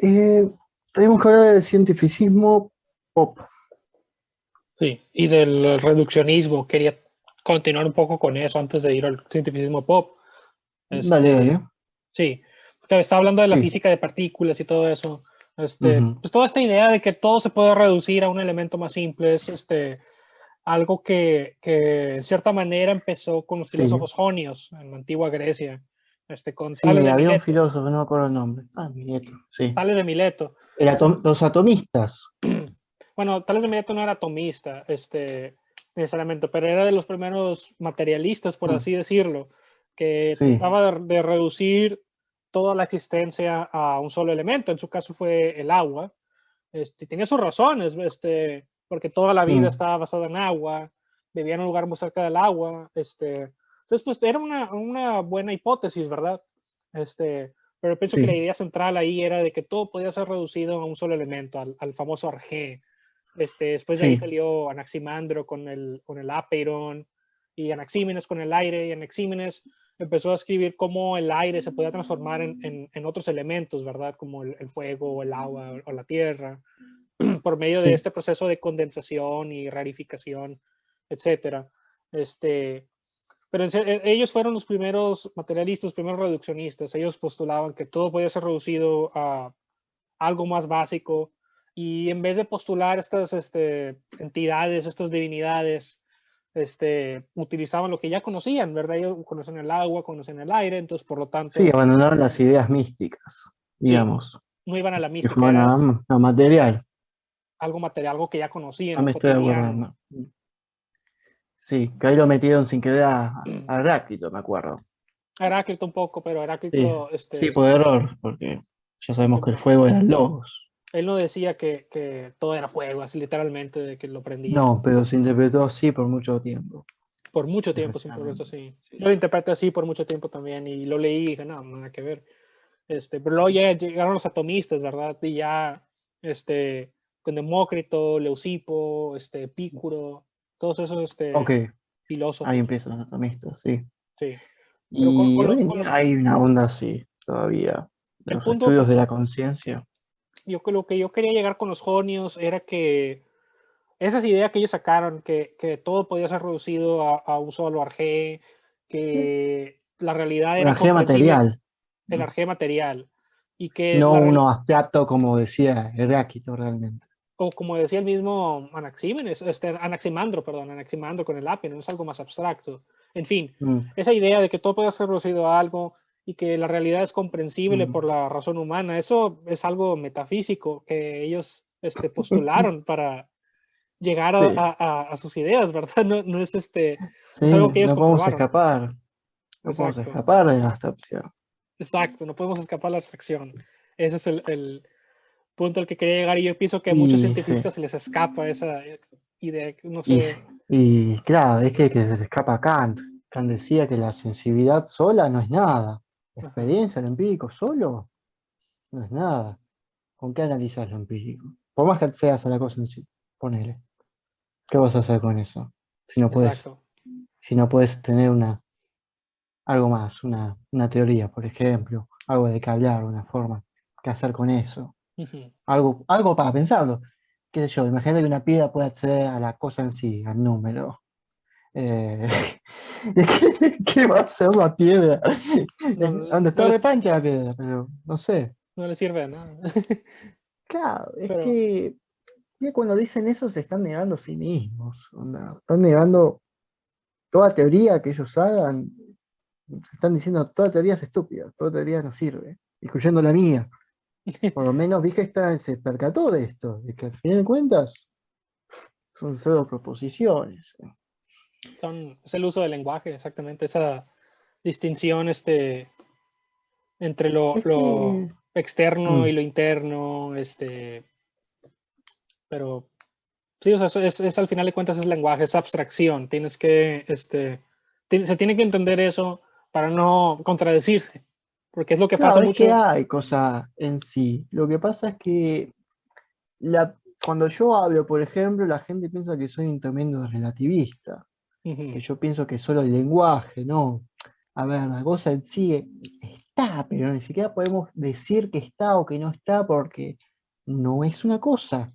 Eh, Tenemos que hablar del cientificismo pop. Sí, y del reduccionismo. Quería continuar un poco con eso antes de ir al cientificismo pop. Dale, Este, dale. sí, porque estaba hablando de la Sí. física de partículas y todo eso. Ujú. Pues toda esta idea de que todo se puede reducir a un elemento más simple es algo que en cierta manera empezó con los Sí. filósofos jonios en la antigua Grecia, con Tales Sí, de había un Mileto. filósofo, no me acuerdo el nombre. Ah, Mileto, sí. Tales de Mileto. Los atomistas. Bueno, Tales de Mileto no era atomista, necesariamente, pero era de los primeros materialistas, por Mm, así decirlo, que sí, trataba de reducir toda la existencia a un solo elemento. En su caso fue el agua. Tenía sus razones, porque toda la vida mm, estaba basada en agua, vivía en un lugar muy cerca del agua. Entonces, pues era una buena hipótesis, ¿verdad? Pero pienso que la sí, idea central ahí era de que todo podía ser reducido a un solo elemento, al famoso arjé. Después de ahí sí, salió Anaximandro con el apeiron y Anaxímenes con el aire, y Anaxímenes empezó a escribir cómo el aire se podía transformar en otros elementos, ¿verdad? Como el fuego, el agua o la tierra, por medio de sí. este proceso de condensación y rarificación, etcétera. Este, pero ellos fueron los primeros materialistas, los primeros reduccionistas. Ellos postulaban que todo podía ser reducido a algo más básico, y en vez de postular estas entidades, estas divinidades, utilizaban lo que ya conocían, ¿verdad? Ellos conocen el agua, conocen el aire, entonces por lo Sí, tanto, abandonaron las ideas místicas, sí, digamos, no iban a la que mística, fueron era a material. algo material, algo que ya conocían, No lo me estoy de acuerdo. cotidiano. No. Sí, que ahí lo metieron sin querer a Heráclito, me acuerdo. Heráclito un poco, pero Sí, Heráclito, sí, por error, porque ya sabemos que el pero fuego era el logos. él no decía que todo era fuego, así literalmente, de que lo prendía. No, pero se interpretó así por mucho tiempo, Por mucho tiempo, sin progreso, desgraciadamente. sí. Sí. Yo lo interpreté así por mucho tiempo también, y lo leí y dije, no, nada que ver. Pero luego ya llegaron los atomistas, ¿verdad? Y ya, con Demócrito, Leucipo, Epicuro, todos esos, Ok, ahí filósofos, empiezan los atomistas, sí. sí. Pero Y hoy en día hay una onda así, todavía, de el los punto, estudios de la conciencia. lo que yo quería llegar con los jonios era que esas ideas que ellos sacaron, que todo podía ser reducido a un solo arjé, que la realidad era Energía comprensible, material, el ¿no? arjé material, y que No la uno abstracto como decía Heráclito realmente. o como decía el mismo Anaxímenes, Anaximandro, perdón, Anaximandro con el apio, no es algo más abstracto. En fin, Mm, esa idea de que todo puede ser reducido a algo y que la realidad es comprensible por mm. la razón humana, eso es algo metafísico que ellos postularon para llegar Sí, a sus ideas, ¿verdad? No, no es, no es sí, algo que ellos no podemos comprobaron. escapar, no podemos Exacto, escapar de la abstracción. exacto, no podemos escapar a la abstracción. Ese es el punto al que quería llegar, y yo pienso que a muchos Y sí, científicos se les escapa esa idea, no y, sé. y claro, es que se le escapa Kant. Kant decía que la sensibilidad sola no es nada. La Ajá, experiencia, el empírico solo, no es nada. ¿Con qué analizas lo empírico? Por más que seas a la cosa en sí, ponele. ¿Qué vas a hacer con eso? Si no puedes, exacto. si no puedes tener algo más, una teoría, por ejemplo, algo de qué hablar, una forma, qué hacer con eso. Ujú. Algo para pensarlo. Qué sé yo, imagínate que una piedra puede acceder a la cosa en sí, al número. Eh, ¿Qué va a hacer la piedra? No, Donde no está les, repancha la piedra, pero no sé. no les sirve de nada. Claro, es Pero, que ya cuando dicen eso se están negando a sí mismos. Onda, están negando toda teoría que ellos hagan. Se están diciendo toda teoría es estúpida, toda teoría no sirve, incluyendo la mía. Por lo menos Wittgenstein se percató de esto, de que al final de cuentas son solo proposiciones. es el uso del lenguaje, exactamente, esa distinción entre Es lo que externo y mm, lo interno, pero sí, o sea, es al final de cuentas es lenguaje, es abstracción, tienes que, se tiene que entender eso para no contradecirse, porque es lo que pasa claro, es que mucho. hay cosa en sí. Lo que pasa es que la, cuando yo hablo, por ejemplo, la gente piensa que soy un tremendo relativista, que Ujú, yo pienso que solo el lenguaje, ¿no? A ver, la cosa en sí está, pero ni siquiera podemos decir que está o que no está porque no es una cosa,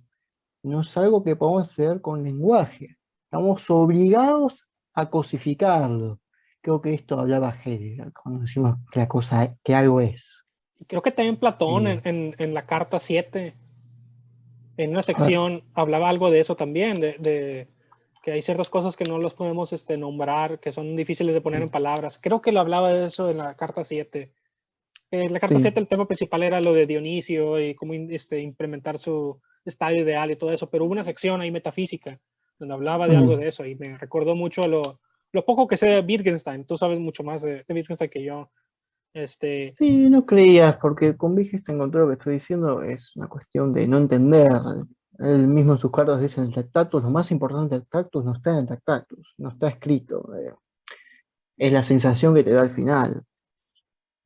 no es algo que podemos hacer con lenguaje. Estamos obligados a cosificarlo. Creo que esto hablaba Heidegger cuando decimos que la cosa, que algo es. Creo que también Platón Eh, en la carta 7, en una a ver, sección, hablaba algo de eso también, de que hay ciertas cosas que no los podemos nombrar, que son difíciles de poner en palabras. Creo que lo hablaba de eso en la carta 7. En la carta sí, 7 el tema principal era lo de Dionisio y cómo implementar su estado ideal y todo eso, pero hubo una sección ahí metafísica donde hablaba de algo mm, de eso y me recordó mucho lo poco que sé de Wittgenstein. Tú sabes mucho más de Wittgenstein que yo. sí, no creías, porque con Wittgenstein con todo lo que estoy diciendo es una cuestión de no entender. Él mismo en sus cartas dice en el Tractatus, lo más importante del Tractatus no está en el Tractatus, no está escrito. Es la sensación que te da al final.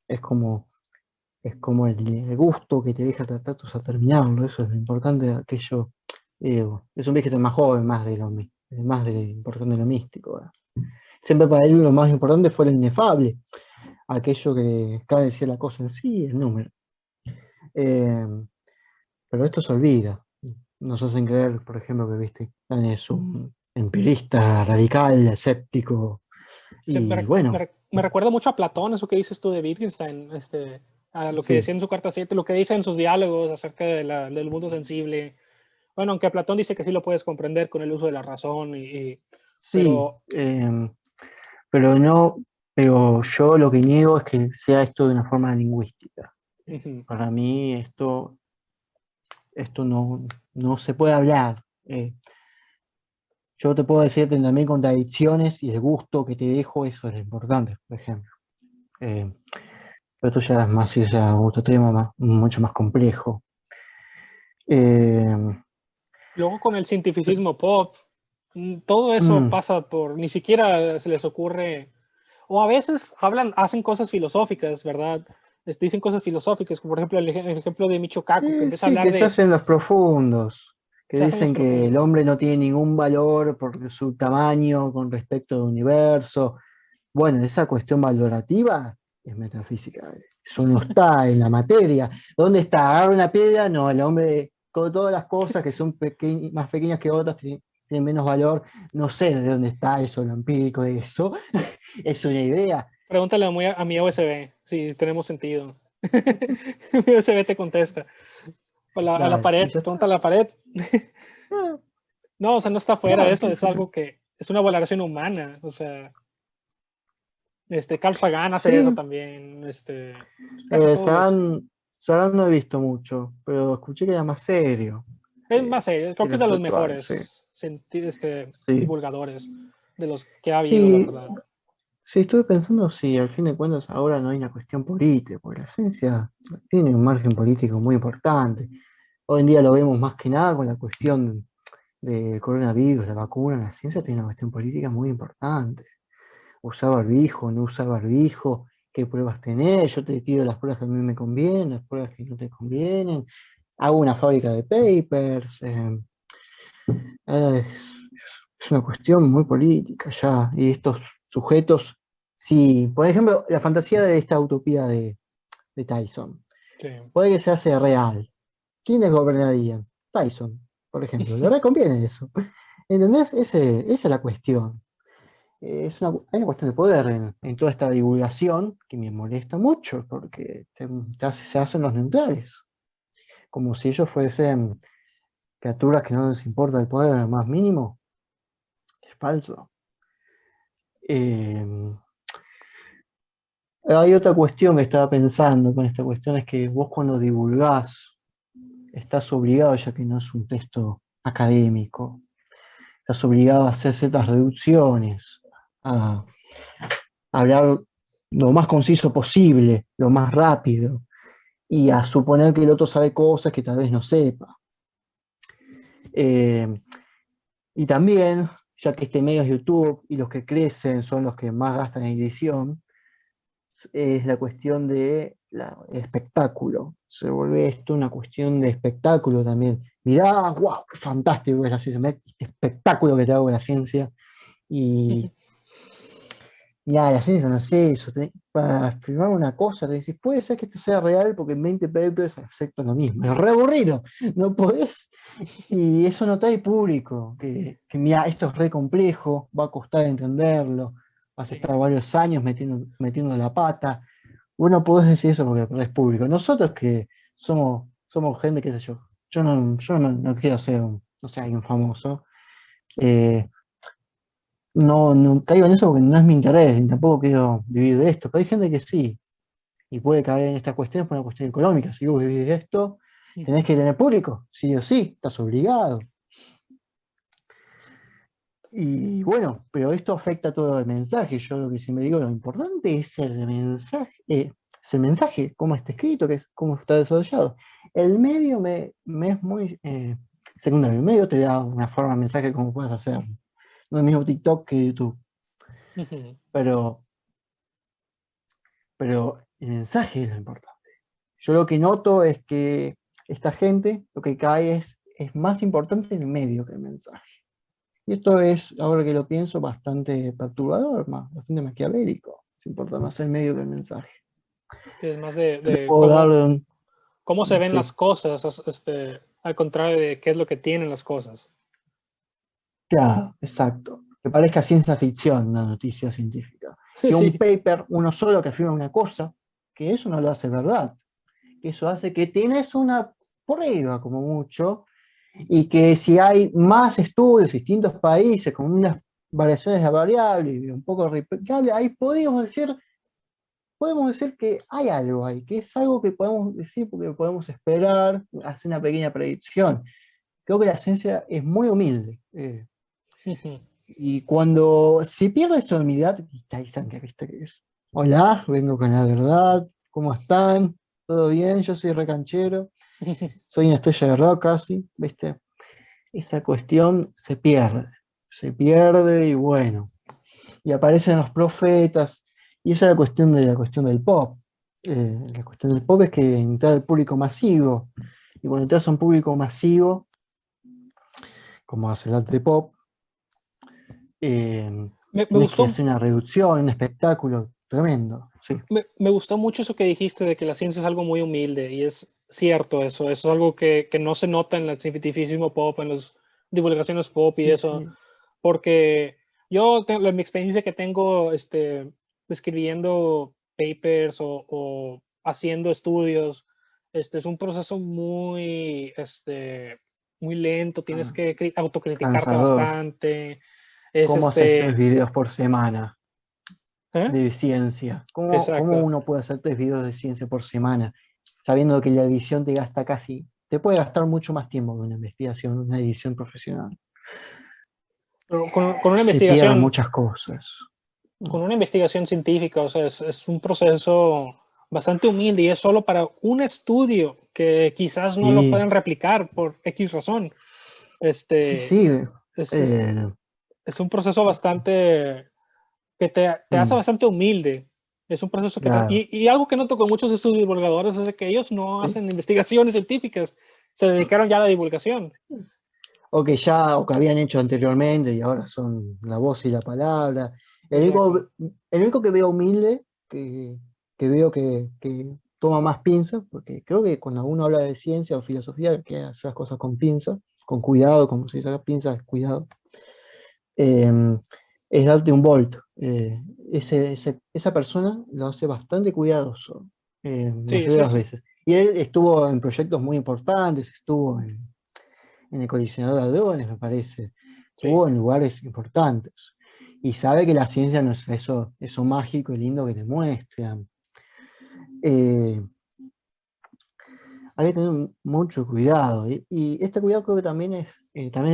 Es como, es como el gusto que te deja el Tractatus a terminarlo. Eso es lo importante de aquello. Es un Wittgenstein más joven, más de lo importante de lo místico. Siempre para él lo más importante fue lo inefable, aquello que cabe decir la cosa en sí, el número. Eh, pero esto se olvida. Nos hacen creer, por ejemplo, que Wittgenstein es un empirista radical, escéptico, y bueno, Me recuerda mucho a Platón, eso que dices tú de Wittgenstein, a lo que sí, decía en su carta 7, lo que dice en sus diálogos acerca del mundo sensible. Bueno, aunque Platón dice que sí lo puedes comprender con el uso de la razón, sí, pero pero no, pero yo lo que niego es que sea esto de una forma lingüística. ujú, Para mí esto no se puede hablar. Yo te puedo decir también contradicciones y el gusto que te dejo, eso es lo importante, por ejemplo. Eh, pero esto ya es más, es otro tema mucho más complejo. Eh, luego con el cientificismo pop, todo eso mm, pasa por, ni siquiera se les ocurre, o a veces hacen cosas filosóficas, ¿verdad? Dicen cosas filosóficas, como por ejemplo el ejemplo de Michio Kaku, que empieza a sí, hablar que se de, hacen los profundos, que se hacen los dicen que el profundos. hombre no tiene ningún valor por su tamaño con respecto al universo. Bueno, esa cuestión valorativa es metafísica. Eso no está en la materia. ¿Dónde está? ¿Agarra una piedra? No, el hombre, con todas las cosas que son más pequeñas que otras, tienen menos valor. No sé de dónde está eso, lo empírico de eso. Es una idea. Pregúntale a mi USB si tenemos sentido. Mi USB te contesta. A la Dale, y pared, ya pregunta a está. la pared. Ah, No, o sea, no está fuera de claro, eso, qué es sé yo. algo que es una valoración humana. O sea, Carl Sagan hace eso Sí, también. Casi todos. Sagan no he visto mucho, pero escuché que era más serio Es más serio, que creo que es de los los actuales, sí. mejores Sí, divulgadores de los que ha habido, la sí, verdad. sí, estuve pensando si al fin de cuentas ahora no hay una cuestión política, porque la ciencia tiene un margen político muy importante. Hoy en día lo vemos más que nada con la cuestión del coronavirus, la vacuna, la ciencia tiene una cuestión política muy importante. Usar barbijo, no usar barbijo, qué pruebas tenés, yo te pido las pruebas que a mí me convienen, las pruebas que no te convienen, hago una fábrica de papers, es, es una cuestión muy política ya, y estos sujetos, sí, por ejemplo, la fantasía de esta utopía de Tyson, Sí. puede que se hace real. ¿Quiénes gobernarían? Tyson, por ejemplo, le reconviene eso. ¿Entendés? Esa es la cuestión. Hay una cuestión de poder en toda esta divulgación que me molesta mucho porque se hacen los neutrales, como si ellos fuesen criaturas que no les importa el poder en lo más mínimo. Es falso. Eh, Hay otra cuestión que estaba pensando con esta cuestión, es que vos cuando divulgás estás obligado, ya que no es un texto académico, estás obligado a hacer ciertas reducciones, a hablar lo más conciso posible, lo más rápido, y a suponer que el otro sabe cosas que tal vez no sepa. Eh, y también, ya que este medio es YouTube y los que crecen son los que más gastan en edición, es la cuestión de el espectáculo. Se vuelve esto una cuestión de espectáculo también. Mirá, wow, qué fantástico es la ciencia, mirá este espectáculo que te hago de la ciencia. Y, Ya, la ciencia no es eso. Para afirmar una cosa, te decís, puede ser que esto sea real porque en 20 papers aceptan lo mismo. Es re aburrido, no podés. Y eso no trae público. Que mira, esto es re complejo, va a costar entenderlo, vas a Sí, estar varios años metiendo la pata. Vos no podés decir eso porque perdés público. Nosotros que somos gente, qué sé yo, yo no quiero ser, no sé, alguien famoso. eh, no caigo en eso porque no es mi interés, ni tampoco quiero vivir de esto, pero hay gente que sí, y puede caer en esta cuestión por una cuestión económica. Si vos vivís de esto, tenés ujú, que tener público, sí o sí, estás obligado. Y bueno, pero esto afecta todo el mensaje. Yo lo que siempre digo, lo importante es el mensaje, cómo está escrito, cómo está desarrollado. El medio me es muy secundario. El medio te da una forma de mensaje como puedes hacer. No es el mismo TikTok que YouTube, ujú. pero, pero el mensaje es lo importante. Yo lo que noto es que esta gente lo que cae es más importante el medio que el mensaje. Y esto es, ahora que lo pienso, bastante perturbador, bastante maquiavélico. Se importa más el medio que el mensaje. Sí, es más Yo te de puedo dar cómo se ven las sí, cosas, al contrario de qué es lo que tienen las cosas. claro, exacto. Que parezca ciencia ficción una noticia científica. Que un Sí, paper, uno solo que afirma una cosa, que eso no lo hace verdad. Que eso hace que tienes una prueba, como mucho, y que si hay más estudios, distintos países, con unas variaciones de la variable y un poco replicable, ahí podemos decir que hay algo ahí, que es algo que podemos decir porque podemos esperar, hacer una pequeña predicción. Creo que la ciencia es muy humilde. ujú, Y cuando se pierde esa humildad, ahí están, que viste que es. Hola, vengo con la verdad, ¿cómo están? ¿Todo bien? Yo soy recanchero, soy una estrella de rock casi, ¿viste? Esa cuestión se pierde y bueno, y aparecen los profetas, y esa es la cuestión del pop. La cuestión del pop es que entrar al público masivo, y cuando entras a un público masivo, como hace el arte de pop, eh, me tenés que gustó, hacer una reducción, un espectáculo tremendo. Sí, me gustó mucho eso que dijiste de que la ciencia es algo muy humilde y es cierto eso, es algo que no se nota en el cientificismo pop, en las divulgaciones pop y sí, eso, sí. porque yo, en mi experiencia que tengo escribiendo papers o haciendo estudios, es un proceso muy, muy lento, tienes Ah, que autocriticarte cansador. bastante, es ¿Cómo haces 3 videos por semana ¿eh? de ciencia? ¿Cómo Exacto. uno puede hacer 3 videos de ciencia por semana? Sabiendo que la edición te puede gastar mucho más tiempo que una investigación, una edición profesional. Pero Se pierden muchas cosas. con una investigación científica, o sea, es un proceso bastante humilde y es solo para un estudio que quizás no lo Sí, pueden replicar por X razón. sí, Este, sí. es, es, eh, es un proceso bastante que te hace mm, bastante humilde. Es un proceso claro, y algo que noto con muchos estudios divulgadores es de que ellos no sí. hacen investigaciones científicas, se dedicaron ya a la divulgación. O que habían hecho anteriormente y ahora son la voz y la palabra. El Exacto. único, el único que veo humilde, que veo que toma más pinzas, porque creo que cuando uno habla de ciencia o filosofía hay que hacer las cosas con pinzas, con cuidado, como se dice, pinzas, cuidado, eh, es darte un volt. Esa persona lo hace bastante cuidadoso, la Sí, mayoría de sí, las sí. veces. Y él estuvo en proyectos muy importantes, estuvo en el colisionador de hadrones, me parece. Sí. Estuvo en lugares importantes. Y sabe que la ciencia no es eso mágico y lindo que te muestran. Eh, Hay que tener mucho cuidado. Y este cuidado creo que también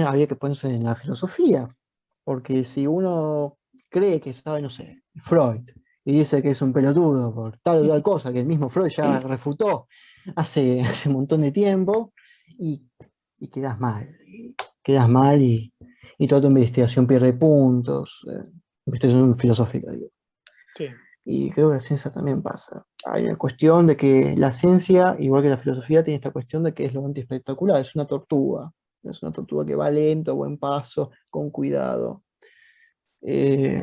habría que ponerse en la filosofía. Porque si uno cree que sabe, no sé, Freud, y dice que es un pelotudo por tal o tal cosa que el mismo Freud ya refutó hace un montón de tiempo, y, y quedas mal y toda tu investigación pierde puntos, investigación filosófica, digo. Sí. Y creo que la ciencia también pasa. Hay una cuestión de que la ciencia, igual que la filosofía, tiene esta cuestión de que es lo antiespectacular, es una tortuga que va lento, a buen paso, con cuidado. Eh,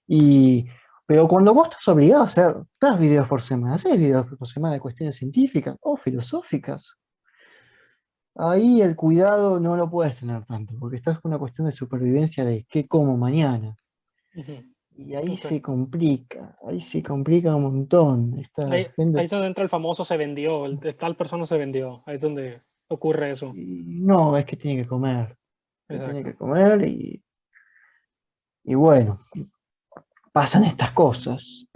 Y, pero cuando vos estás obligado a hacer 3 videos por semana, 6 videos por semana de cuestiones científicas o filosóficas, ahí el cuidado no lo puedes tener tanto, porque estás con una cuestión de supervivencia de qué como mañana. Ujú. Y ahí se complica un montón. Esta Ahí gente, es donde entra el famoso se vendió, tal persona se vendió. Ahí es donde ocurre eso. no, es que tiene que comer, tiene que Exacto. comer y bueno, pasan estas cosas,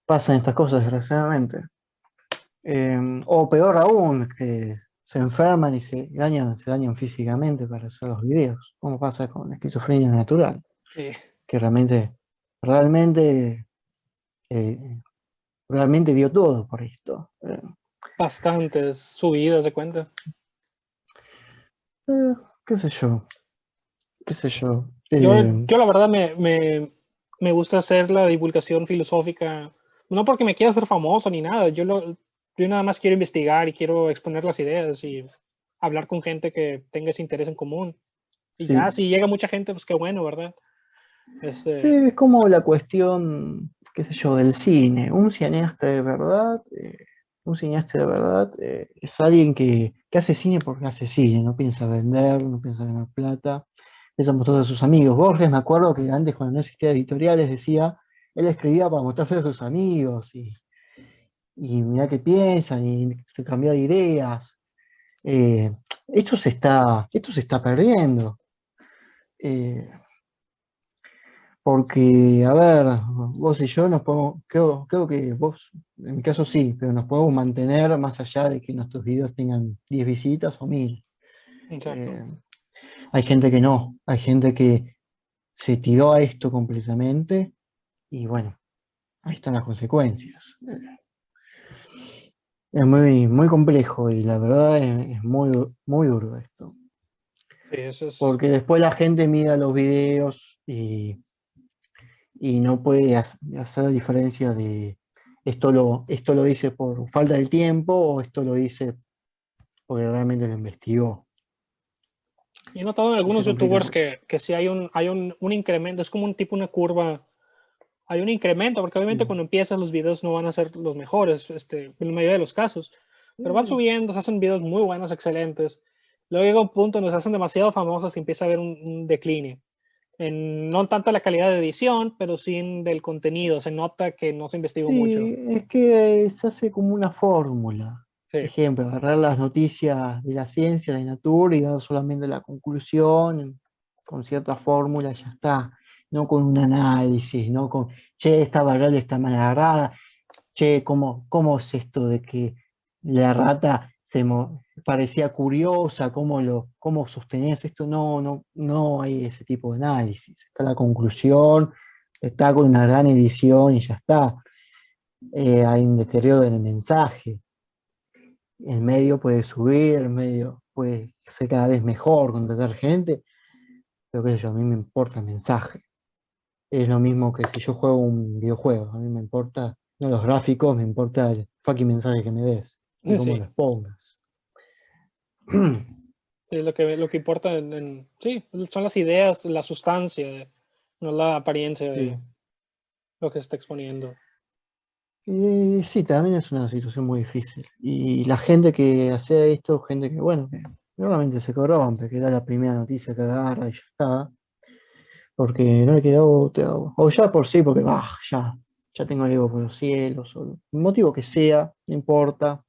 desgraciadamente. O peor aún, que se enferman y se dañan físicamente para hacer los videos, como pasa con la esquizofrenia natural, Sí. que realmente, eh, realmente dio todo por esto. Bastantes subidas de cuenta. Eh, qué sé yo, qué sé yo. Yo la verdad me gusta hacer la divulgación filosófica, no porque me quiera hacer famoso ni nada, yo nada más quiero investigar y quiero exponer las ideas y hablar con gente que tenga ese interés en común. Y ya, Sí, si llega mucha gente, pues qué bueno, ¿verdad? sí, Este, es como la cuestión, qué sé yo, del cine. Un cineasta de verdad, es alguien que hace cine porque hace cine, no piensa vender, no piensa ganar plata, piensa mostrar a sus amigos. Borges, me acuerdo que antes, cuando no existía editoriales, decía, él escribía para mostrarse a sus amigos y mirá qué piensan y se cambia de ideas. Eh, esto se está perdiendo. Eh, Porque, a ver, vos y yo nos podemos, creo que vos, en mi caso sí, pero nos podemos mantener más allá de que nuestros videos tengan 10 visitas o 1000. exacto. Eh, hay gente que no, hay gente que se tiró a esto completamente y bueno, ahí están las consecuencias. Es muy complejo y la verdad es muy duro esto. Sí, eso es. Porque después la gente mira los videos y no puede hacer la diferencia de esto lo dice por falta de tiempo o esto lo dice porque realmente lo investigó. Yo he notado en Y se algunos complica youtubers mucho. que sí hay un incremento, es como un tipo, una curva. Hay un incremento, porque obviamente Sí. cuando empiezas los videos no van a ser los mejores, en la mayoría de los casos, pero van Sí, subiendo, se hacen videos muy buenos, excelentes. Luego llega un punto donde se hacen demasiado famosos y empieza a haber un decline. No tanto la calidad de edición, pero sí del contenido. Se nota que no se investigó mucho. sí, es que se hace como una fórmula. Sí, Ejemplo, agarrar las noticias de la ciencia, de Nature y dar solamente la conclusión con cierta fórmula, y ya está. No con un análisis, no con, che, esta variable está mal agarrada, che, ¿cómo es esto de que la rata parecía curiosa? ¿Cómo sostenías esto? No hay ese tipo de análisis. Está la conclusión, está con una gran edición y ya está. Hay un deterioro en el mensaje. El medio puede subir, el medio puede ser cada vez mejor, contratar gente, pero qué sé yo, a mí me importa el mensaje. Es lo mismo que si yo juego un videojuego, a mí me importa, no los gráficos, me importa el fucking mensaje que me des y cómo lo sí. expongas. Es lo que importa sí, son las ideas, la sustancia, no la apariencia de Sí. lo que se está exponiendo. Y sí, también es una situación muy difícil. Y la gente que hace esto, gente que, bueno, que normalmente se corrompe, que da la primera noticia que agarra y ya está, porque no le queda otra, o ya por sí, porque ya tengo el ego por los cielos, o el motivo que sea, no importa.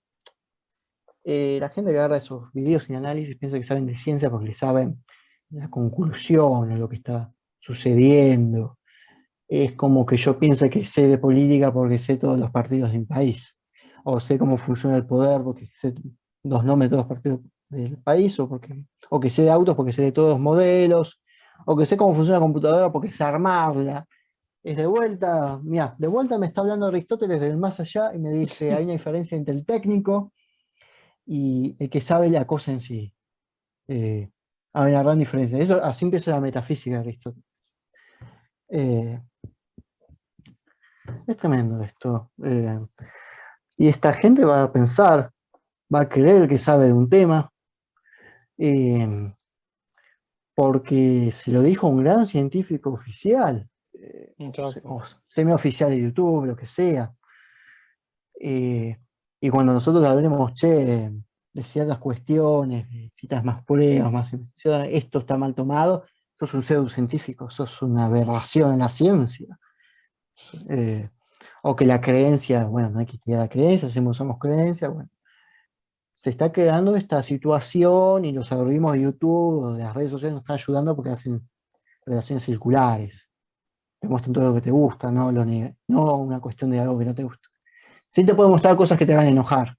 La gente que agarra esos videos sin análisis piensa que saben de ciencia porque saben la conclusión o lo que está sucediendo. Es como que yo piense que sé de política porque sé todos los partidos de mi país, o sé cómo funciona el poder porque sé los nombres de todos los partidos del país, o que sé de autos porque sé de todos los modelos, o que sé cómo funciona la computadora porque sé armarla. Es de vuelta, mira, de vuelta me está hablando Aristóteles del más allá y me dice, hay una diferencia entre el técnico y el que sabe la cosa en sí. Eh, hay una gran diferencia. Eso, así empieza la metafísica de Aristóteles. Eh, es tremendo esto. Y esta gente va a pensar, va a creer que sabe de un tema, eh, porque se lo dijo un gran científico oficial, Exacto. o semioficial de YouTube, lo que sea. Eh, y cuando nosotros hablemos, che, de ciertas cuestiones, necesitas más pruebas, más investigación, esto está mal tomado, sos un pseudocientífico, sos una aberración en la ciencia. Eh, o que la creencia, bueno, no hay que estudiar la creencia, hacemos somos creencias, bueno. Se está creando esta situación y los algoritmos de YouTube o de las redes sociales nos están ayudando porque hacen relaciones circulares, te muestran todo lo que te gusta, no una cuestión de algo que no te gusta. Sí te pueden mostrar cosas que te van a enojar,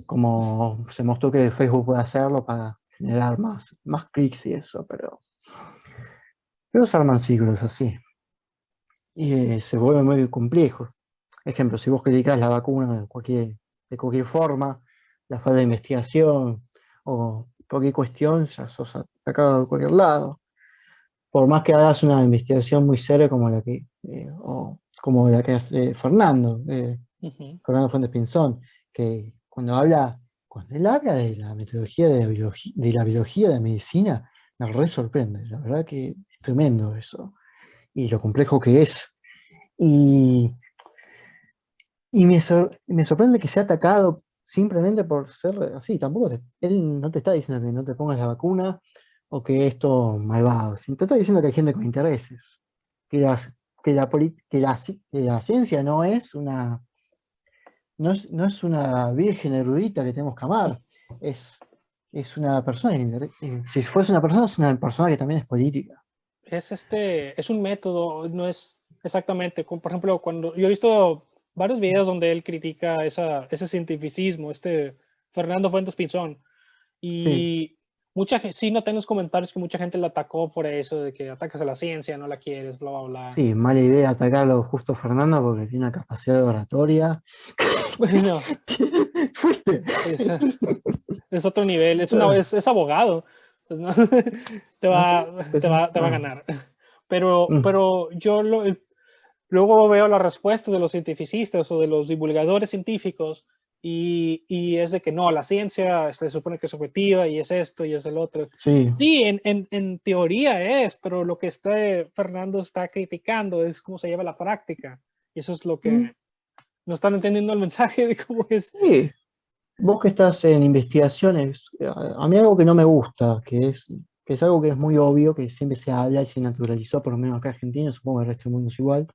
como se mostró que Facebook puede hacerlo para generar más clics y eso, pero se arman ciclos así y se vuelve muy complejo. Ejemplo, si vos criticás la vacuna de cualquier forma, la falta de investigación o cualquier cuestión, ya sos atacado de cualquier lado. Por más que hagas una investigación muy seria como la que hace Ujú. Fernando Fuentes Pinzón, que cuando él habla de la metodología de la medicina, me re sorprende. La verdad que es tremendo eso. Y lo complejo que es. Y, y me sorprende que sea atacado simplemente por ser así. Tampoco él no te está diciendo que no te pongas la vacuna o que esto malvado. Te está diciendo que hay gente con intereses. Que, las- que la ciencia no es una virgen erudita que tenemos que amar. Es, es una persona. Si fuese una persona, es una persona que también es política. Es un método, no es exactamente, como por ejemplo, cuando yo he visto varios videos donde él critica ese cientificismo, Fernando Fuentes Pinzón, Sí, y sí noté en los comentarios que mucha gente le atacó por eso, de que atacas a la ciencia, no la quieres, bla, bla, bla. sí, mala idea atacarlo justo a Fernando porque tiene una capacidad de oratoria. Bueno, Fuiste. es, es otro nivel, es abogado, pues no, te ¿Ah, sí? va, te va a Ah, ganar. Pero, mm, pero luego veo las respuestas de los cientificistas o de los divulgadores científicos y es de que no, la ciencia se supone que es objetiva y es esto y es el otro. sí. Sí, en teoría es, pero lo que Fernando está criticando es cómo se lleva la práctica. Y eso es lo Mm, que no están entendiendo el mensaje de cómo es. sí. Vos que estás en investigaciones, a mí algo que no me gusta, que es algo que es muy obvio, que siempre se habla y se naturalizó, por lo menos acá en Argentina, supongo que el resto del mundo es igual,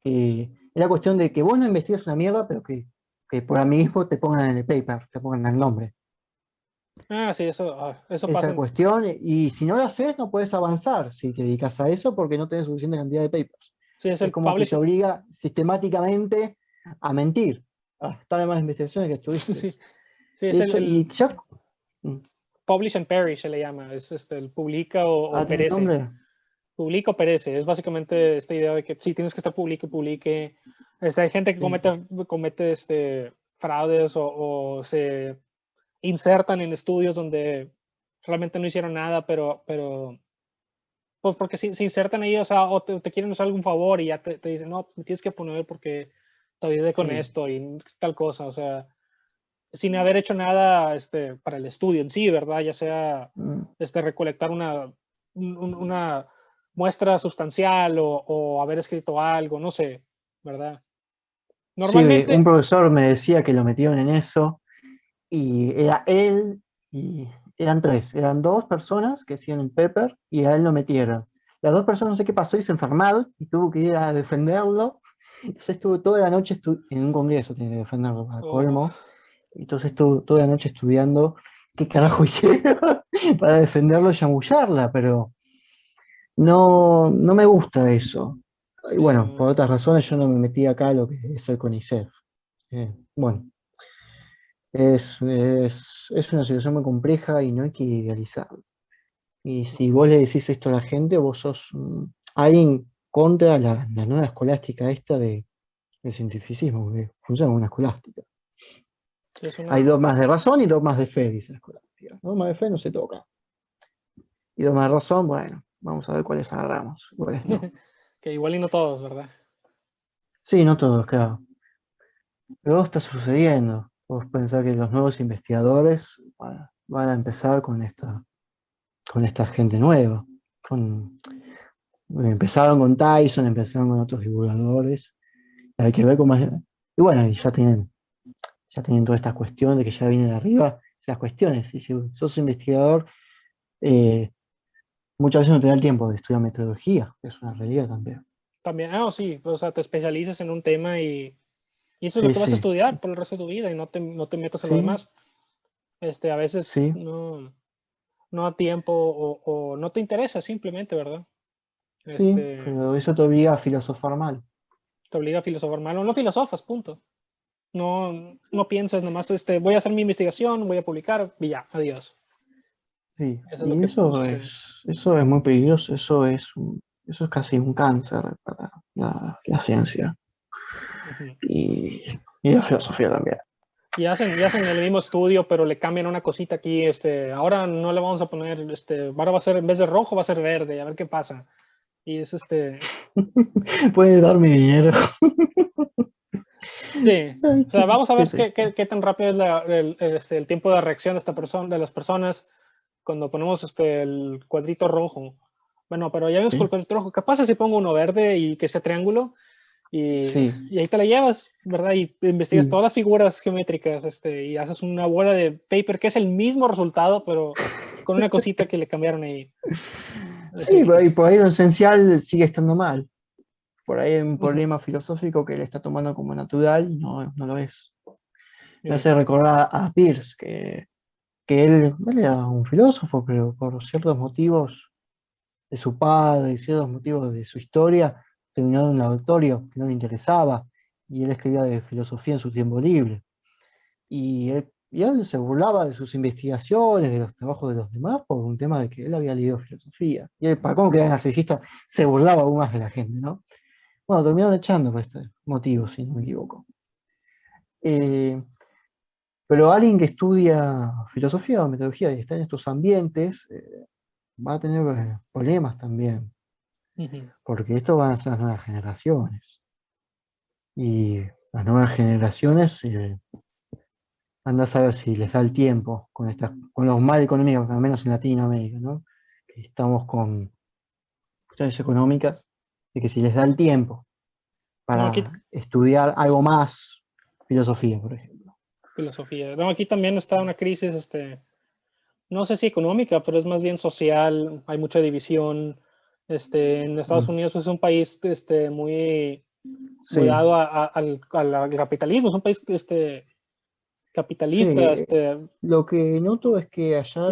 es la cuestión de que vos no investigas una mierda, pero que por amiguismo te pongan en el paper, te pongan el nombre. Ah, sí, eso pasa. Esa cuestión, y si no lo haces, no puedes avanzar si te dedicas a eso porque no tenés suficiente cantidad de papers. Sí, es Es el como que te publish. obliga sistemáticamente a mentir. Todas las más investigaciones que estuviste. Sí, sí, es Eso, y ya. mm, publish and perish se le llama. Es el publica o ¿Tiene perece. nombre? Publica o perece. Es básicamente esta idea de que sí, tienes que estar publique. Hay gente que Sí. comete fraudes o se insertan en estudios donde realmente no hicieron nada, pero pues porque se insertan ahí, o sea, o te quieren hacer algún favor y ya te dicen, no, me tienes que poner porque te ayudé con Sí. esto y tal cosa, o sea, sin haber hecho nada para el estudio en sí, ¿verdad? Ya sea mm, recolectar una muestra sustancial o haber escrito algo, no sé, ¿verdad? Sí, un Normalmente, profesor me decía que lo metieron en eso y era él y eran tres, eran dos personas que hacían el paper y a él lo metieron. Las dos personas no sé qué pasó y se enfermaron y tuvo que ir a defenderlo. Entonces estuvo toda la noche en un congreso, tiene que defenderlo para oh, colmo. Entonces estuvo toda la noche estudiando qué carajo hicieron para defenderlo y chamullarla, pero no me gusta eso. Y sí, bueno, por otras razones yo no me metí acá a lo que es el CONICET. Bueno, es una situación muy compleja y no hay que idealizarlo. Y si vos le decís esto a la gente, vos sos alguien contra la nueva escolástica esta del cientificismo, porque funciona como una escolástica. sí, es Hay una, dogmas de razón y dogmas de fe, dice la escolástica. Dogmas de fe no se toca. Y dogmas de razón, bueno, vamos a ver cuáles agarramos, cuáles no. que igual y no todos, ¿verdad? Sí, no todos, claro. Pero está sucediendo. Vos pensás que los nuevos investigadores van a empezar con esta. con esta gente nueva. Empezaron con Tyson, empezaron con otros divulgadores. Hay que ver cómo es. Y bueno, y ya tienen toda esta cuestión de que ya viene de arriba, las cuestiones. Y si sos investigador, eh, muchas veces no te da el tiempo de estudiar metodología, que es una realidad también. También, sí, o sea, te especializas en un tema y eso es lo Sí, que vas a sí, estudiar por el resto de tu vida y no te metas en lo sí, demás. A veces sí, no da tiempo o no te interesa simplemente, ¿verdad? sí, pero eso te obliga a filosofar mal. Te obliga a filosofar mal o no filosofas, punto. No piensas nomás, voy a hacer mi investigación, voy a publicar y ya, adiós. Sí, Eso es lo y que eso sucede. es muy peligroso, eso es casi un cáncer para la ciencia Ujú. y, y la filosofía también. Y hacen el mismo estudio, pero le cambian una cosita aquí. Ahora no le vamos a poner, ahora va a ser, en vez de rojo, va a ser verde, a ver qué pasa. Y es Puede darme dinero. sí. Ay, O sea, vamos a qué ver sé yo. qué tan rápido es el tiempo de reacción de las personas cuando ponemos el cuadrito rojo. Bueno, pero ya vemos con Sí, el cuadrito rojo. ¿Qué pasa si pongo uno verde y que sea triángulo? Y, sí, y ahí te la llevas, ¿verdad? Y investigas sí. todas las figuras geométricas, y haces una bola de paper que es el mismo resultado, pero con una cosita que le cambiaron ahí. Sí, Sí. por ahí lo esencial sigue estando mal. Por ahí hay un Ujú. problema filosófico que él está tomando como natural y no lo es. Me Sí. hace recordar a Peirce, que él era un filósofo, pero por ciertos motivos de su padre y ciertos motivos de su historia, terminó en un laboratorio que no le interesaba, y él escribía de filosofía en su tiempo libre. Y él se burlaba de sus investigaciones, de los trabajos de los demás, por un tema de que él había leído filosofía. Y él, para cómo quedar narcisista, se burlaba aún más de la gente, ¿no? Bueno, terminaron echando por este motivo, si no me equivoco. Eh, pero alguien que estudia filosofía o metodología y está en estos ambientes, va a tener problemas también, Ujú. porque esto van a ser las nuevas generaciones. Y las nuevas generaciones, anda a saber si les da el tiempo con los mal económicos, al menos en Latinoamérica, ¿no? Que estamos con cuestiones económicas, de que si les da el tiempo No, aquí para estudiar algo más, filosofía, por ejemplo. filosofía. No, aquí también está una crisis, no sé si económica, pero es más bien social. Hay mucha división. En Estados Mm, Unidos es un país, muy sí, dado al capitalismo. Es un país, sí. capitalista, Lo que noto es que y allá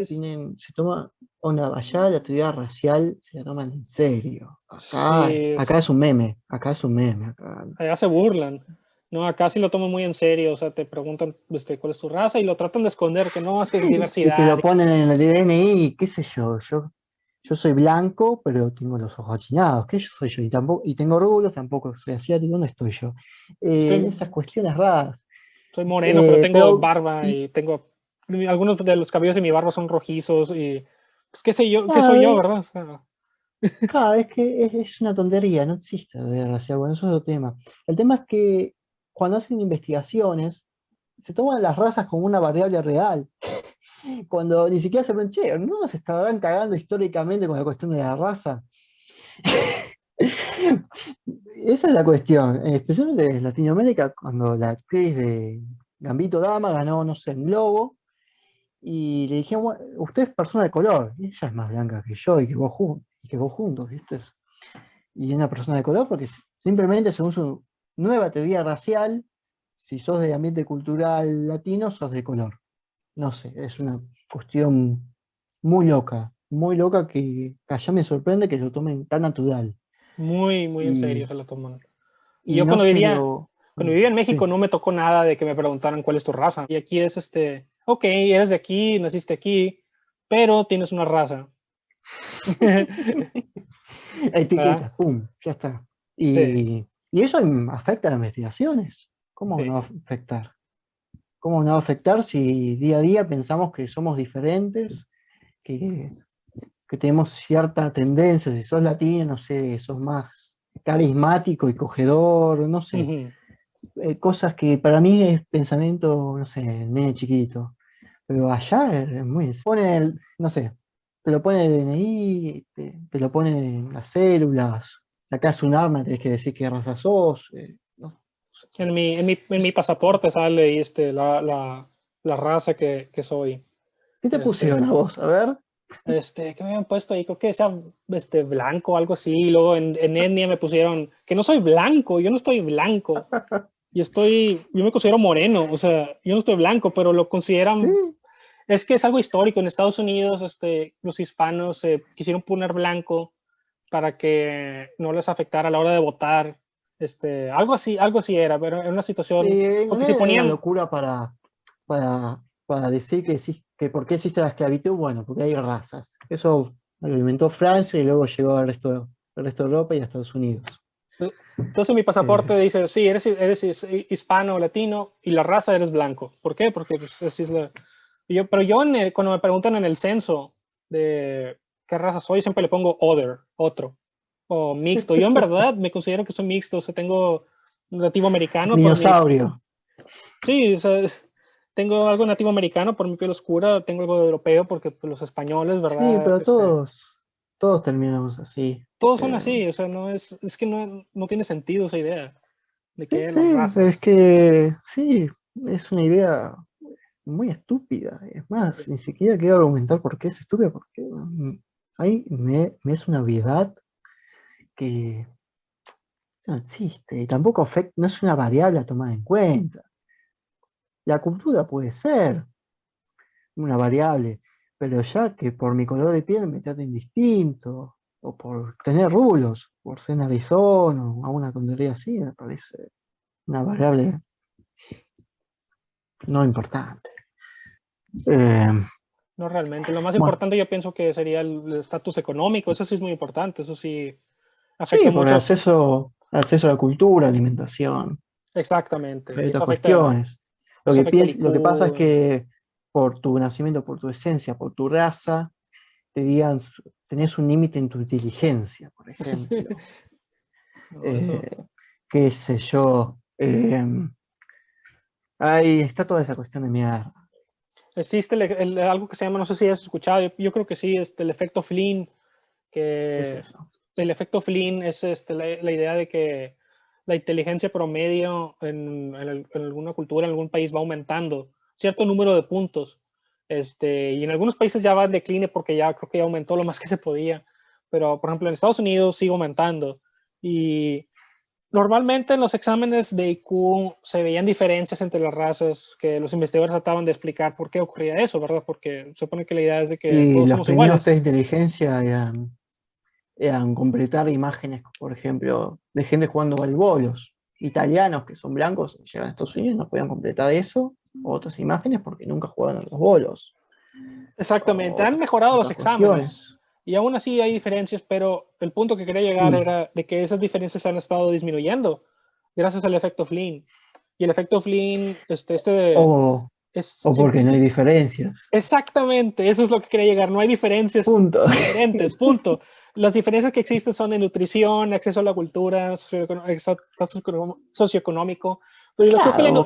allá la teoría racial se la toman en serio. Acá, sí, acá es un meme, acá es un meme, acá. allá se burlan. No, acá sí lo toman muy en serio. O sea, te preguntan, cuál es tu raza y lo tratan de esconder, que no, es que es Y te diversidad. lo ponen en el DNI, qué sé yo soy blanco, pero tengo los ojos achinados, ¿qué yo soy yo? Y tengo rulos, tampoco soy asiático, ¿dónde estoy yo? Esas Estoy, cuestiones raras. soy moreno, pero tengo Pero, barba y y algunos de los cabellos de mi barba son rojizos y pues qué soy yo, nada, ¿verdad? O sea, claro, es que es una tontería, no existe la racial, bueno, eso es otro tema. El tema es que cuando hacen investigaciones, se toman las razas como una variable real, cuando ni siquiera se ven, che, no nos estarán cagando históricamente con la cuestión de la raza. Esa es la cuestión, especialmente en Latinoamérica, cuando la actriz de Gambito Dama ganó, no sé, en Globo, y le dijeron, "Bueno, usted es persona de color, y ella es más blanca que yo y que vos juntos, ¿viste? Y es una persona de color porque simplemente según su nueva teoría racial, si sos de ambiente cultural latino, sos de color. No sé, es una cuestión muy loca que allá me sorprende que lo tomen tan natural. muy, muy en serio Y, se lo toman. Y y yo no cuando sé, vivía, cuando vivía en México sí. no me tocó nada de que me preguntaran cuál es tu raza. Y aquí es ok, eres de aquí, naciste aquí, pero tienes una raza. ¿Verdad? Etiquetas, pum, ya está. Sí, Y eso afecta a las investigaciones. ¿Cómo no va a sí. afectar? ¿Cómo no va a afectar si día a día pensamos que somos diferentes, que, que tenemos cierta tendencia, si sos latino, no sé, sos más carismático y cogedor, no sé, Ujú. cosas que para mí es pensamiento, no sé, nene chiquito, pero allá es muy, no sé, te lo pone el DNI, te lo pone en las células, sacás un arma, tenés que decir qué raza sos. No. En mi pasaporte sale ahí la raza que soy. ¿Qué te Este, pusieron a vos? A ver. ¿Qué me habían puesto ahí? Creo que sea blanco o algo así. Y luego en etnia me pusieron que no soy blanco, yo no estoy blanco. Yo me considero moreno, o sea, yo no estoy blanco, pero lo Sí, consideran, es que es algo histórico. En Estados Unidos, los hispanos se quisieron poner blanco para que no les afectara a la hora de votar. Algo así era, pero en una sí, situación, en porque si realidad era una ponían, locura para decir que por qué existe la esclavitud, bueno, porque hay razas. Eso lo inventó Francia y luego llegó al resto de Europa y a Estados Unidos. entonces mi Eh, pasaporte dice, sí, eres hispano, latino, y la raza eres blanco. ¿Por qué? Porque pues, así es pero yo cuando me preguntan en el censo de qué raza soy, siempre le pongo otro, o mixto. Yo en verdad me considero que soy mixto, o sea, tengo nativo americano por mi, dinosaurio. sí, o sea, tengo algo nativo americano por mi piel oscura, tengo algo de europeo porque pues, los españoles, Sí, ¿verdad? pero todos terminamos así. Todos son Eh, así, o sea, es que no tiene sentido esa idea de sí, que sí, las es razas. que sí, es una idea muy estúpida. Es más, ni siquiera quiero argumentar por qué es estúpida, porque ahí me es una obviedad que no existe y tampoco afecta, no es una variable a tomar en cuenta. La cultura puede ser una variable, pero ya que por mi color de piel me traten distinto, o por tener rulos, por ser narizón o a una tontería así, me parece una variable no importante. Eh, No realmente. Lo más bueno, importante yo pienso que sería el estatus económico. Eso sí es muy importante. Eso sí afecta sí, por mucho. acceso a la cultura, alimentación, Exactamente. hay Y otras cuestiones. eso afecta el Lo que pasa es IQ. que por tu nacimiento, por tu esencia, por tu raza, te digan, tenés un límite en tu inteligencia, por ejemplo. No, eso. Eh, qué sé yo. Ahí está toda esa cuestión de mierda. Existe algo que se llama, no sé si has escuchado, yo creo que sí, el efecto Flynn, ¿Qué es que eso? el efecto Flynn es la idea de que la inteligencia promedio en alguna cultura, en algún país va aumentando cierto número de puntos. Y en algunos países ya va en decline porque ya creo que ya aumentó lo más que se podía. Pero, por ejemplo, en Estados Unidos sigue aumentando. Y normalmente en los exámenes de IQ se veían diferencias entre las razas que los investigadores trataban de explicar por qué ocurría eso, ¿verdad? Porque se supone que la idea es de que Y todos los somos primeros iguales. test de inteligencia eran completar imágenes, por ejemplo, de gente jugando al bolos. Italianos que son blancos, llegan a Estados Unidos, no podían completar eso, o otras imágenes, porque nunca jugaban a los bolos, Exactamente, o han mejorado los otras exámenes cuestiones. y aún así hay diferencias, pero el punto que quería llegar Y, era de que esas diferencias han estado disminuyendo gracias al efecto Flynn. Y el efecto Flynn, o, es o porque no hay diferencias. exactamente, eso es lo que quería llegar, no hay diferencias Punto. diferentes, punto. Las diferencias que existen son en nutrición, acceso a la cultura, socioeconómico, pero yo creo que Claro,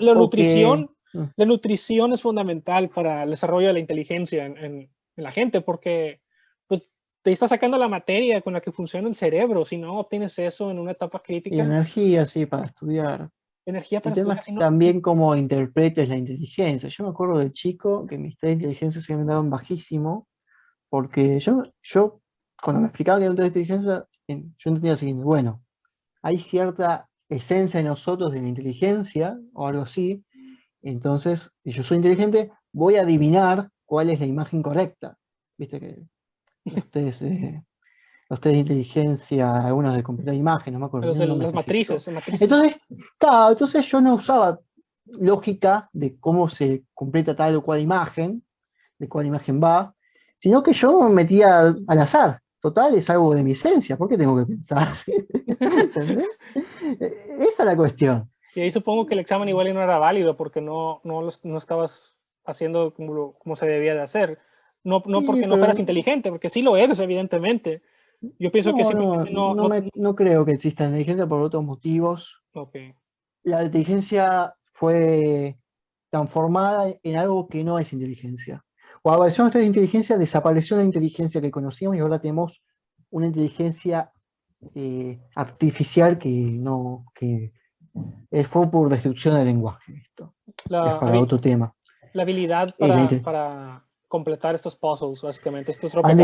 mm, la nutrición es fundamental para el desarrollo de la inteligencia en la gente, porque pues te está sacando la materia con la que funciona el cerebro. Si no obtienes eso en una etapa y crítica, energía, sí, para estudiar. energía El para tema estudiar, es si no, también cómo interpretes la inteligencia. Yo me acuerdo de chico que mis test de inteligencia se me daban bajísimo, porque yo cuando me explicaban que era un test de inteligencia, yo entendía lo siguiente, bueno, hay cierta esencia en nosotros de la inteligencia o algo así, entonces, si yo soy inteligente, voy a adivinar cuál es la imagen correcta. Viste que los test, los test de inteligencia, algunos de completar imagen, no me acuerdo, tiene un nombre las específico. matrices. Entonces, claro, entonces yo no usaba lógica de cómo se completa tal o cual imagen, de cuál imagen va, sino que yo me metía al azar. Total, es algo de mi esencia, ¿por qué tengo que pensar? ¿Entendés? Esa es la cuestión. Y ahí supongo que el examen igual no era válido porque no estabas haciendo como se debía de hacer. No Sí, porque no fueras pero inteligente, porque sí lo eres, evidentemente. Yo pienso que simplemente no creo que exista inteligencia por otros motivos. Ok. La inteligencia fue transformada en algo que no es inteligencia. Cuando aparecieron las teorías de inteligencia, desapareció la inteligencia que conocíamos y ahora tenemos una inteligencia artificial que fue por destrucción del lenguaje. Esto es para otro tema. La habilidad para completar estos puzzles, básicamente, estos rompecabezas.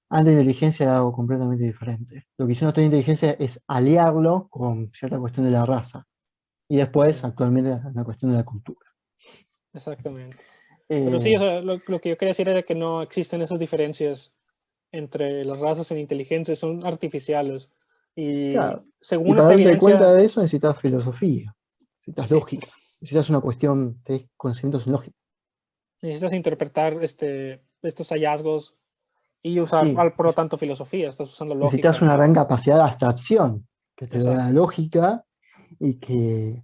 Antes de inteligencia era algo completamente diferente. Lo que hicieron esta inteligencia es aliarlo con cierta cuestión de la raza. Y después, actualmente, es una cuestión de la cultura. Exactamente. Pero sí, o sea, lo que yo quería decir era que no existen esas diferencias entre las razas en inteligencia, son artificiales. Y claro, según y para esta darte evidencia, cuenta de eso necesitas filosofía, necesitas sí, lógica, necesitas una cuestión de conocimientos en lógica. necesitas interpretar estos hallazgos y usar, Sí, por lo tanto, filosofía, estás usando necesitas lógica. una gran capacidad de abstracción que te da la Exacto, lógica y que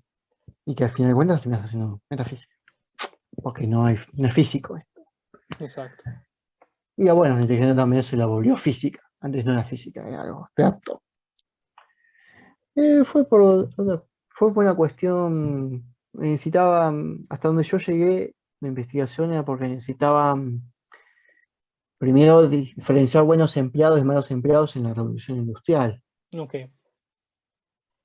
al final de cuentas terminas haciendo metafísica, porque no es físico esto. exacto. Y bueno, la inteligencia también se la volvió física, antes no era física, era algo abstracto. Fue por una cuestión, necesitaba, hasta donde yo llegué, la investigación era porque necesitaba primero diferenciar buenos empleados de malos empleados en la revolución industrial. Ok,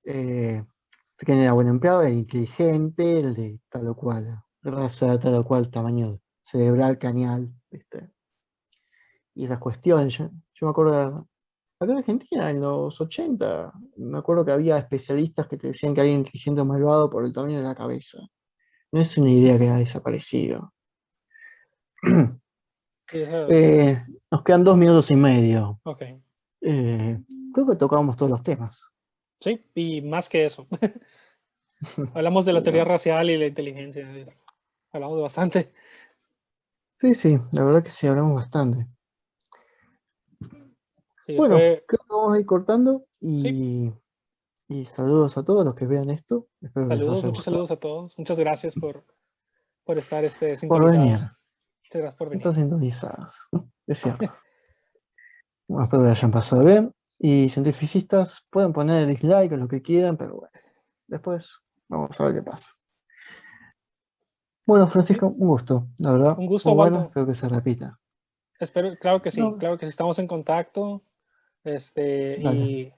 ¿Quién era buen empleado? El inteligente, el de tal o cual raza, tal o cual tamaño cerebral, craneal, ¿viste? Y esas cuestiones. Yo me acuerdo, acá en Argentina, en los 80 me acuerdo que había especialistas que te decían que alguien inteligente o malvado por el tamaño de la cabeza. No es una idea que ha desaparecido. sí, eso, Eh, Nos quedan 2 minutos y medio. ok. Creo que tocábamos todos los temas. Sí, y más que eso. Hablamos de la Sí, teoría racial y la inteligencia. Hablamos de bastante. sí, sí, la verdad que sí, hablamos bastante. Sí, Bueno, fue, creo que vamos a ir cortando sí, y saludos a todos los que vean esto. Espero que les saludos, haya muchos gustado. saludos a todos. Muchas gracias por estar Por venir, sintonizados. Muchas gracias por venir. están sintonizados. Es cierto. Bueno, espero que hayan pasado bien. Y cientificistas pueden poner dislike o lo que quieran, pero bueno, después vamos a ver qué pasa. Bueno, Sí, Francisco, un gusto, la verdad. un gusto, Muy bueno, Waldo. espero que se repita. Espero, No, claro que sí, estamos en contacto. dale.